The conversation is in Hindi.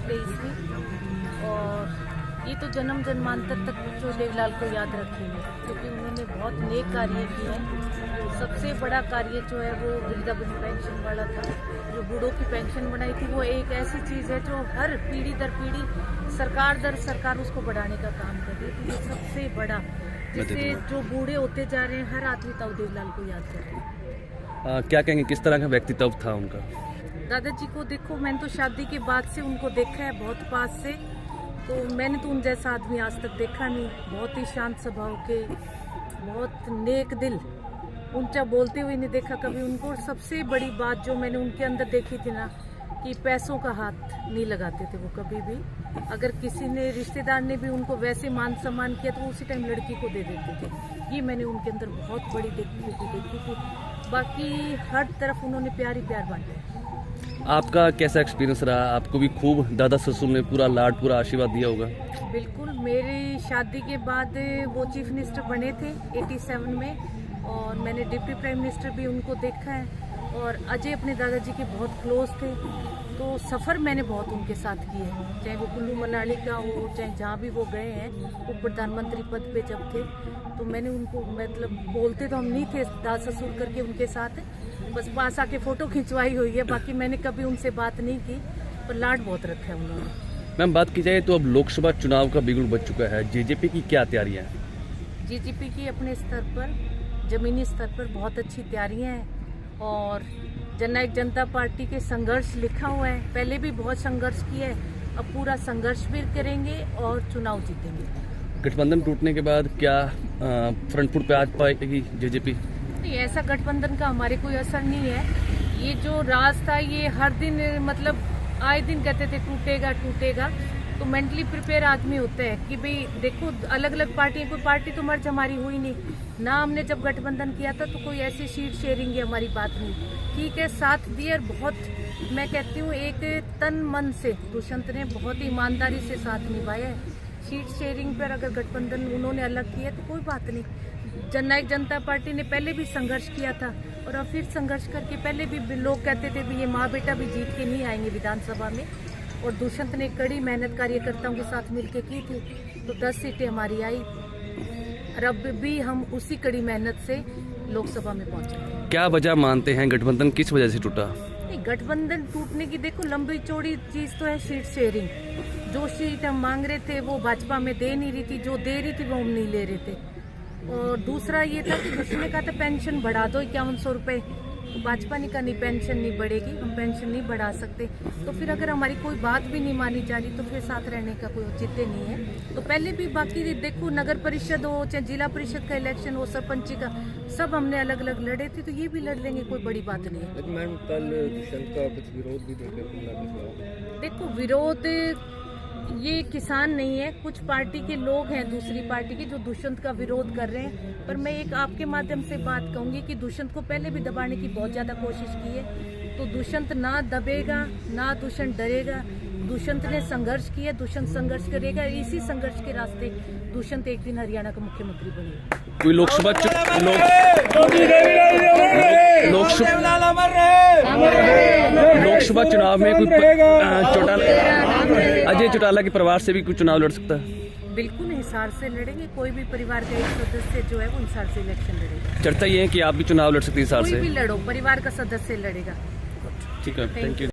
2023 में। और ये तो जन्म जन्मांतर तक बच्चों देवलाल को याद रखेंगे, क्योंकि उन्होंने बहुत नेक कार्य किए हैं। सबसे बड़ा कार्य जो है वो वृद्धावन पेंशन वाला था, जो बूढ़ों की पेंशन बनाई थी। वो एक ऐसी चीज़ है जो हर पीढ़ी दर पीढ़ी, सरकार दर सरकार उसको बढ़ाने का काम कर रही है। ये सबसे बड़ा, जिससे जो बूढ़े होते जा रहे हैं, हर आदमी ताऊ देवलाल को याद कर रहे हैं। क्या कहेंगे, किस तरह का व्यक्तित्व था उनका? दादाजी को देखो, मैंने तो शादी के बाद से उनको देखा है बहुत पास से, तो मैंने तो उन जैसा आदमी आज तक देखा नहीं। बहुत ही शांत स्वभाव के, बहुत नेक दिल, ऊंचा बोलते हुए नहीं देखा कभी उनको। और सबसे बड़ी बात जो मैंने उनके अंदर देखी थी ना, कि पैसों का हाथ नहीं लगाते थे वो कभी भी। अगर किसी ने, रिश्तेदार ने भी उनको वैसे मान सम्मान किया तो उसी टाइम लड़की को दे देते थे। ये मैंने उनके अंदर बहुत बड़ी देखी थी। बाकी हर तरफ उन्होंने प्यार ही प्यार बांटा। आपका कैसा एक्सपीरियंस रहा? आपको भी खूब दादा ससुर ने पूरा लाड, पूरा आशीर्वाद दिया होगा? बिल्कुल, मेरी शादी के बाद वो चीफ मिनिस्टर बने थे 87 में, और मैंने डिप्टी प्राइम मिनिस्टर भी उनको देखा है। और अजय अपने दादाजी के बहुत क्लोज थे, तो सफ़र मैंने बहुत उनके साथ किए हैं, चाहे वो कुल्लू मनाली का हो, चाहे जहाँ भी वो गए हैं। वो प्रधानमंत्री पद पे जब थे तो मैंने उनको, मतलब बोलते तो हम नहीं थे दादा ससुर करके उनके साथ, बस पास आके फ़ोटो खिंचवाई हुई है। बाकी मैंने कभी उनसे बात नहीं की, पर लाड बहुत रखा है उन्होंने। मैम, बात की जाए तो अब लोकसभा चुनाव का बिगुल बज चुका है, जेजेपी की क्या तैयारियां हैं? जेजेपी की अपने स्तर पर, ज़मीनी स्तर पर बहुत अच्छी तैयारियां हैं। और जननायक जनता पार्टी के संघर्ष लिखा हुआ है, पहले भी बहुत संघर्ष किया है, अब पूरा संघर्ष भी करेंगे और चुनाव जीतेंगे। गठबंधन टूटने के बाद क्या फ्रंट फुट पे आ पाएगी जेजेपी? नहीं, ऐसा गठबंधन का हमारे कोई असर नहीं है। ये जो राज था, ये हर दिन, मतलब आए दिन कहते थे टूटेगा टूटेगा। तो मेंटली प्रिपेयर आदमी होता है कि भाई देखो, अलग अलग पार्टियां, कोई पार्टी तो मर्ज हमारी हुई नहीं ना। हमने जब गठबंधन किया था तो कोई ऐसी सीट शेयरिंग की हमारी बात नहीं। ठीक है, साथ दिए, और बहुत, मैं कहती हूँ एक तन मन से दुष्यंत ने बहुत ईमानदारी से साथ निभाया है। सीट शेयरिंग पर अगर गठबंधन उन्होंने अलग किया तो कोई बात नहीं। जननायक जनता पार्टी ने पहले भी संघर्ष किया था, और अब फिर संघर्ष करके, पहले भी लोग कहते थे भी ये माँ बेटा भी जीत के नहीं आएंगे विधानसभा में, और दुष्यंत ने कड़ी मेहनत कार्यकर्ताओं के साथ मिलकर की थी, तो 10 सीटें हमारी आई। और अब भी हम उसी कड़ी मेहनत से लोकसभा में पहुंचे। क्या वजह मानते हैं, गठबंधन किस वजह से टूटा? नहीं, गठबंधन टूटने की देखो लंबी चौड़ी चीज तो है सीट शेयरिंग। जो सीट हम मांग रहे थे वो भाजपा में दे नहीं रही थी, जो दे रही थी वो हम नहीं ले रहे थे। और दूसरा ये था कि उसने कहा था पेंशन बढ़ा दो 5100 रुपये, तो भाजपा ने कहा नहीं, पेंशन नहीं बढ़ेगी, हम पेंशन नहीं बढ़ा सकते। तो फिर अगर हमारी कोई बात भी नहीं मानी जा रही तो फिर साथ रहने का कोई औचित्य नहीं है। तो पहले भी बाकी देखो, नगर परिषद हो चाहे जिला परिषद का इलेक्शन हो, सरपंची का, सब हमने अलग अलग लड़े थे, तो ये भी लड़ लेंगे, कोई बड़ी बात नहीं है। लेकिन मैम, कल दुष्यंत का कुछ विरोध भी देखने को मिला। देखो, विरोध ये किसान नहीं है, कुछ पार्टी के लोग हैं दूसरी पार्टी के जो दुष्यंत का विरोध कर रहे हैं। पर मैं एक आपके माध्यम से बात कहूंगी कि दुष्यंत को पहले भी दबाने की बहुत ज्यादा कोशिश की है, तो दुष्यंत ना दबेगा, ना दुष्यंत डरेगा। दुष्यंत ने संघर्ष किया, दुष्यंत संघर्ष करेगा, इसी संघर्ष के रास्ते दुष्यंत एक दिन हरियाणा का मुख्यमंत्री बनेगा। कोई लोकसभा चुनाव में कोई अजय चौटाला के परिवार से भी कुछ चुनाव लड़ सकता है? बिल्कुल हिसार से लड़ेंगे, कोई भी परिवार का एक सदस्य जो है वो हिसार से इलेक्शन लड़ेगा। चर्चा ये है कि आप भी चुनाव लड़ सकते हैं हिसार से? कोई भी लड़ो, परिवार का सदस्य लड़ेगा। ठीक है, थैंक यू।